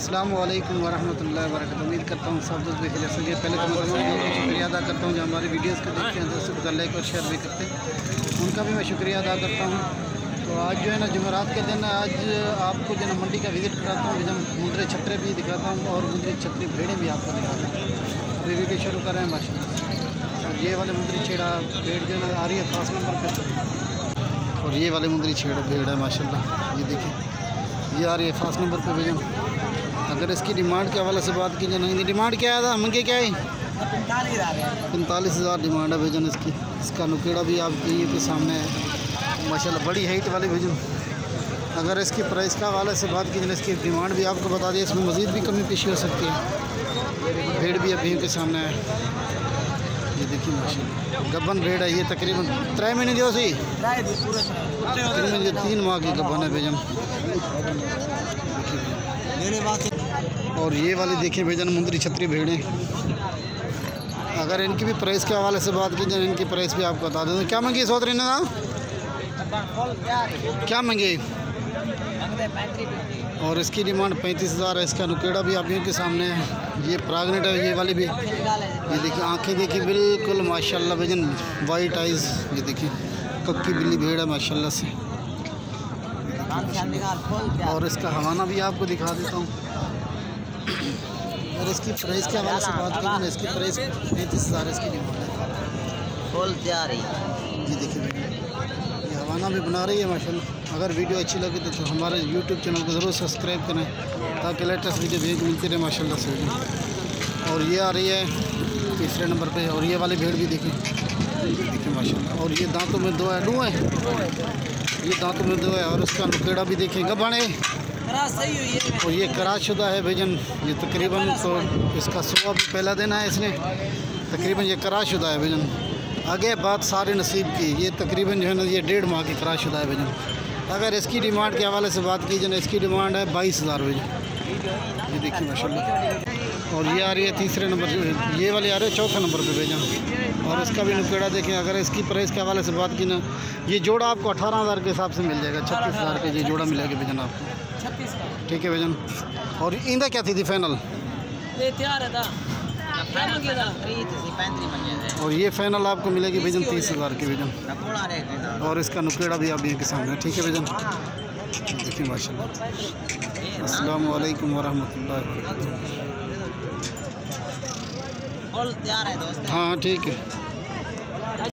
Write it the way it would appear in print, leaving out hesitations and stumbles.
अस्सलामु अलैकुम वरहमतुल्लाहि वबरकातुहू। उम्मीद करता हूँ सब दोस्त बेहतर होंगे। पहले तो मैं शुक्रिया अदा करता हूँ जो हमारी वीडियोस को देखते हैं, दोस्तों को लाइक और शेयर भी करते हैं, उनका भी मैं शुक्रिया अदा करता हूँ। तो आज जो है ना जुमेरात के दिन आज आपको जो है मंडी का विज़िट कराता हूँ, जब मुंदरी छतरे भी दिखाता हूँ और मुंदरी छतरी भेड़ें भी आपको दिखाता हूँ। अभी वीडियो शुरू कर रहे हैं माशाल्लाह। और ये वाले मुंदरी छेड़ा भेड़ जो है ना आ रही है खास नंबर पर, और ये वाले मुंदरी छेड़ा भेड़ है माशाल्लाह। ये देखिए ये आ रही है खास नंबर पर भेजन। अगर इसकी डिमांड के हवाले से बात की जाए ना, डिमांड क्या है मंगे क्या है? 45,000 डिमांड है भेजन इसकी। इसका नुकेड़ा भी आपके ये के सामने है माशाल्लाह, बड़ी हाइट वाली भेजन। अगर इसकी प्राइस का हवाले से बात की जाए, इसकी डिमांड भी आपको बता दें, इसमें मज़ीद भी कमी पेशी हो सकती है। भेड़ भी अभी के सामने है, ये देखिए माशाल्लाह गब्बन भेड़ है। ये तकरीबन 3 महीने जो सी तकरीबन 3 माह की गब्बन है भेजन। और ये वाली देखिए भेजन मुंदरी छतरी भेड़ें। अगर इनकी भी प्राइस के हवाले से बात की जाए, इनकी प्राइस भी आपको बता दें। क्या मंगी सोच रही ना, क्या मंगी? और इसकी डिमांड 35,000 है। इसका नुकेड़ा भी आप के सामने है। ये प्रेग्नेंट है ये वाली भी। ये देखिए आंखें देखिए बिल्कुल माशाल्लाह भेजन, वाइट आइज़। ये देखिए कक्की बिल्ली भेड़ है माशाल्लाह से। और इसका हवाना भी आपको दिखा देता हूँ। और इसकी प्राइस के हवाले से बात करें, इसकी प्राइस 35,000 इसकी डिमांड है। ये देखिए ये हवाना भी बना रही है माशाल्लाह। अगर वीडियो अच्छी लगे तो हमारे यूट्यूब चैनल को ज़रूर सब्सक्राइब करें ताकि लेटेस्ट वीडियो भेज मिलती रहे माशाल्लाह से। और ये आ रही है तीसरे नंबर पे। और ये वाली भेड़ भी देखिए माशाल्लाह। और ये दांतों में दो है, ये दांतों में दो है। और उसका नुकेड़ा भी देखिए गब्बन है। और ये कराशुदा है भेजन। ये तकरीबन तो इसका सुबह भी पहला दिन है इसने, तकरीबन ये कराशुदा है भेजन। आगे बात सारे नसीब की। ये तकरीबन जो है ना ये 1.5 माह की कराशुदा है भेजन। अगर इसकी डिमांड के हवाले से बात की जाए, इसकी डिमांड है 22,000 भेजन। ये देखिए माशाल्लाह। और ये आ रही है तीसरे नंबर, ये वाली आ रही है चौथे नंबर पे भेजन। और इसका भी नुकेड़ा देखें। अगर इसकी प्राइस के हवाले से बात की ना, ये जोड़ा आपको 18,000 के हिसाब से मिल जाएगा। 36,000 के ये जोड़ा मिलेगा भेजन आपको, ठीक है भेजन। और इंदा क्या थी फाइनल? और ये फाइनल आपको मिलेगी भेजन 30,000 की भेजन। और इसका नुकेड़ा भी आप के सामने, ठीक है भेजन। देखिए माशाल्लाह। अस्सलामु अलैकुम वरहमतुल्लाहि वबरकातुहू। हाँ ठीक है।